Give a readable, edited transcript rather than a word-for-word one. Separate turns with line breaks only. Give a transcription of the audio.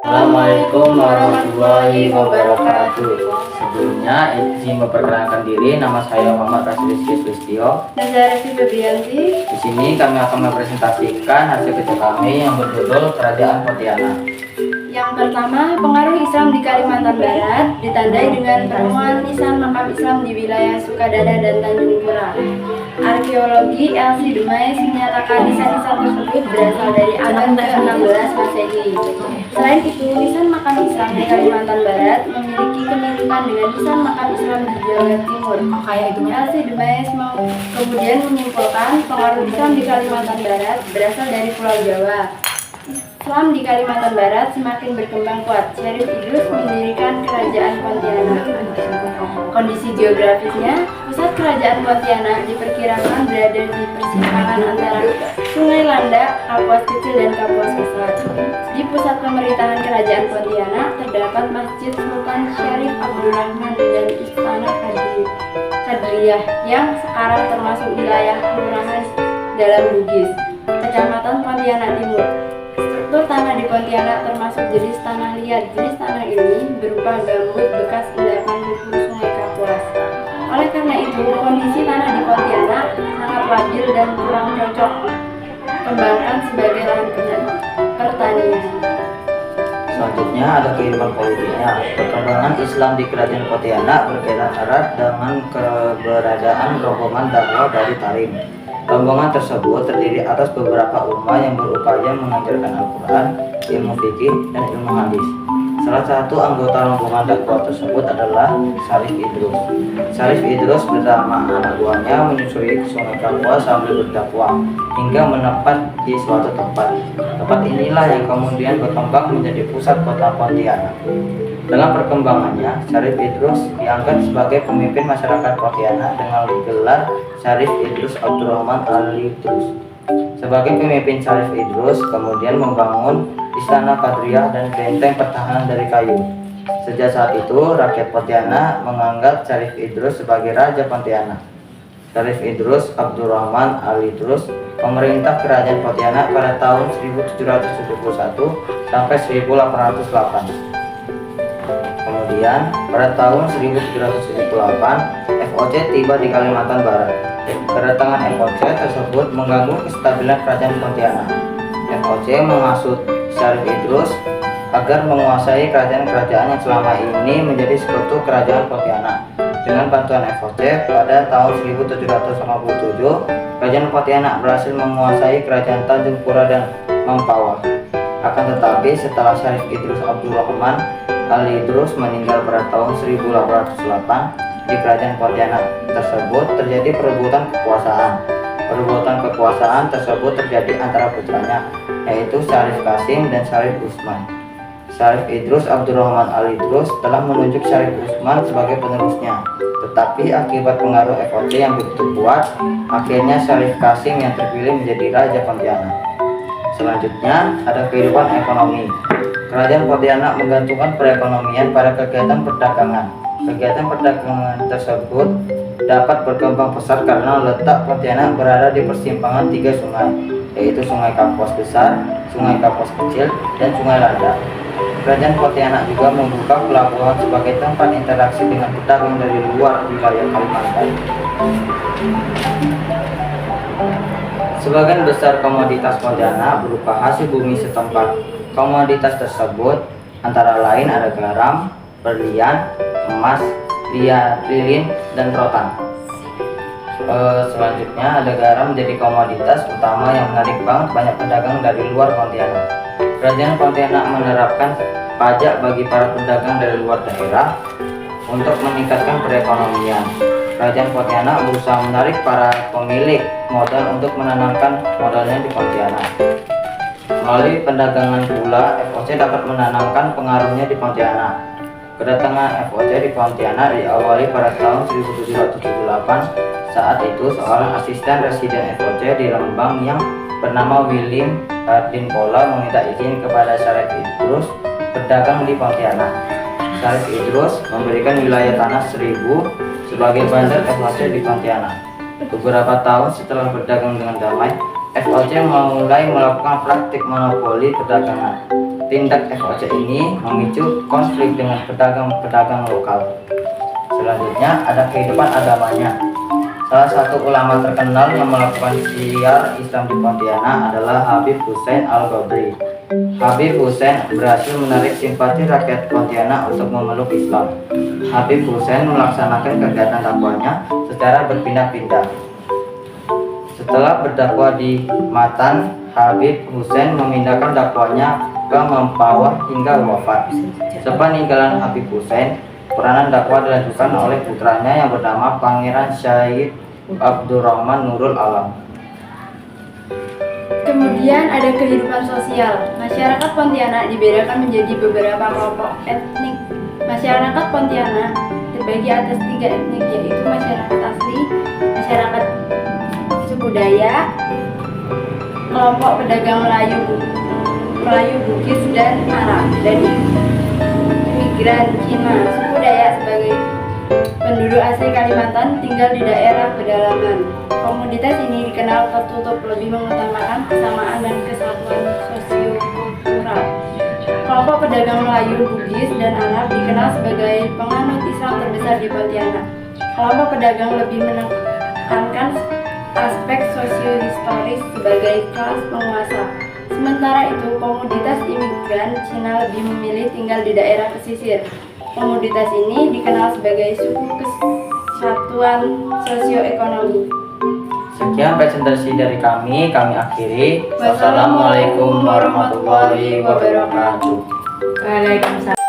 Assalamualaikum warahmatullahi wabarakatuh. Sebelumnya izin memperkenalkan diri, nama saya Muhammad Rasul Listio.
Dan saya Revi Febrianti.
Di sini kami akan mempresentasikan hasil kerja kami yang berjudul Kerajaan Pontianak.
Yang pertama, pengaruh Islam di Kalimantan Barat ditandai dengan penemuan nisan makam Islam di wilayah Sukadana dan Tanjung Pura. Arkeologi LC Dumais menyatakan nisan-nisan tersebut berasal dari abad ke-16 Masehi. Selain itu, nisan makam Islam di Kalimantan Barat memiliki kemiripan dengan nisan makam Islam di Jawa Timur. LC Dumais kemudian menyimpulkan pengaruh Islam di Kalimantan Barat berasal dari Pulau Jawa. Islam di Kalimantan Barat semakin berkembang kuat. Syarif Idrus mendirikan Kerajaan Pontianak. Kondisi geografisnya, pusat Kerajaan Pontianak diperkirakan berada di persimpangan antara Sungai Landak, Kapuas Kecil dan Kapuas Besar. Di pusat pemerintahan Kerajaan Pontianak terdapat Masjid Sultan Syarif Abdurrahman dan Istana Kadriyah yang sekarang termasuk wilayah kelurahan Dalam Bugis, Kecamatan Pontianak Timur. Struktur tanah di Pontianak termasuk jenis tanah liat. Jenis tanah ini berupa gambut bekas endapan lumpur Sungai Kapuas. Oleh karena itu, kondisi tanah di Pontianak sangat labil dan kurang cocok kembangkan sebagai lahan pertanian.
Selanjutnya ada kehidupan politiknya. Perkembangan Islam di Kerajaan Pontianak berkaitan erat dengan keberadaan rombongan dakwah dari Tarim. Rombongan tersebut terdiri atas beberapa ulama yang berupaya mengajarkan Al-Quran, ilmu fikih, dan ilmu hadis. Salah satu anggota rombongan dakwah tersebut adalah Syarif Idrus. Syarif Idrus bersama anak buahnya menyusuri Sungai Kapuas sambil berdakwah hingga menepat di suatu tempat. Tempat inilah yang kemudian berkembang menjadi pusat kota Pontianak. Dengan perkembangannya, Syarif Idrus diangkat sebagai pemimpin masyarakat Pontianak dengan gelar Syarif Idrus Abdurrahman Al-Idrus. Sebagai pemimpin, Syarif Idrus kemudian membangun Istana Kadriyah dan benteng pertahanan dari kayu. Sejak saat itu, rakyat Pontianak menganggap Syarif Idrus sebagai Raja Pontianak. Syarif Idrus Abdurrahman Al-Idrus memerintah Kerajaan Pontianak pada tahun 1771 sampai 1808. Kemudian, pada tahun 1778, FOC tiba di Kalimantan Barat. Kedatangan FOC tersebut mengganggu kestabilan Kerajaan Pontianak. FOC menghasut Syarif Idrus agar menguasai kerajaan-kerajaan yang selama ini menjadi sekutu Kerajaan Pontianak. Dengan bantuan FOC, pada tahun 1787, Kerajaan Pontianak berhasil menguasai Kerajaan Tanjung Pura dan Mempawah. Akan tetapi, setelah Syarif Idrus Abdurrahman Al-Idrus meninggal pada tahun 1808, di Kerajaan Pontianak tersebut terjadi perebutan kekuasaan. Perebutan kekuasaan tersebut terjadi antara putranya, yaitu Syarif Kasim dan Syarif Usman. Syarif Idrus Abdurrahman Al-Idrus telah menunjuk Syarif Usman sebagai penerusnya, tetapi akibat pengaruh FOC yang begitu kuat, akhirnya Syarif Kasim yang terpilih menjadi Raja Pontianak. Selanjutnya ada kehidupan ekonomi. Kerajaan Pontianak menggantungkan perekonomian pada kegiatan perdagangan. Kegiatan perdagangan tersebut dapat berkembang pesat karena letak Pontianak berada di persimpangan 3 sungai, yaitu Sungai Kapuas Besar, Sungai Kapuas Kecil, dan Sungai Landak. Kerajaan Pontianak juga membuka pelabuhan sebagai tempat interaksi dengan pedagang dari luar wilayah Kalimantan. Sebagian besar komoditas Pontianak berupa hasil bumi setempat. Komoditas tersebut antara lain ada garam, berlian, emas, lilin, dan rotan. Selanjutnya ada garam menjadi komoditas utama yang menarik banyak pedagang dari luar Pontianak. Kerajaan Pontianak menerapkan pajak bagi para pedagang dari luar daerah untuk meningkatkan perekonomian. Kerajaan Pontianak berusaha menarik para pemilik modal untuk menanamkan modalnya di Pontianak. Melalui perdagangan pula, FOC dapat menanamkan pengaruhnya di Pontianak. Kedatangan FOC di Pontianak diawali pada tahun 1778 Saat itu seorang asisten residen FOC di Lembang yang bernama William Hardin Pola meminta izin kepada Syarif Idrus berdagang di Pontianak. Syarif Idrus memberikan wilayah tanah 1000 sebagai bandar FOC di Pontianak. Beberapa tahun setelah berdagang dengan damai, FOC mulai melakukan praktik monopoli perdagangan. Tindak FOC ini memicu konflik dengan pedagang-pedagang lokal. Selanjutnya ada kehidupan agamanya. Salah satu ulama terkenal yang melakukan syiar Islam di Pontianak adalah Habib Hussein Al-Ghabri. Habib Hussein berhasil menarik simpati rakyat Pontianak untuk memeluk Islam. Habib Hussein melaksanakan kegiatan dakwahnya secara berpindah-pindah. Setelah berdakwah di Matan, Habib Hussein memindahkan dakwahnya ke Mempawah hingga wafat. Sepeninggalan Habib Hussein, peranan dakwah dilanjutkan oleh putranya yang bernama Pangeran Syahid Abdurrahman Nurul Alam.
Kemudian ada kehidupan sosial. Masyarakat Pontianak dibedakan menjadi beberapa kelompok etnik. Masyarakat Pontianak terbagi atas 3 etnik, yaitu masyarakat asli, masyarakat suku Dayak, kelompok pedagang Melayu Bugis dan Arab, dan imigran Cina. Suku Dayak sebagai penduduk asli Kalimantan tinggal di daerah pedalaman. Komunitas ini dikenal tertutup, lebih mengutamakan kesamaan dan kesatuan sosiokultural. Kelompok pedagang Melayu, Bugis, dan Arab dikenal sebagai penganut Islam terbesar di Pontianak. Kelompok pedagang lebih menekankan aspek sosio-historis sebagai kelas penguasa. Sementara itu, komoditas imigran Cina lebih memilih tinggal di daerah pesisir. Komoditas ini dikenal sebagai suku kesatuan sosioekonomi.
Sekian presentasi dari kami akhiri.
Wassalamualaikum warahmatullahi
wabarakatuh.
Waalaikumsalam.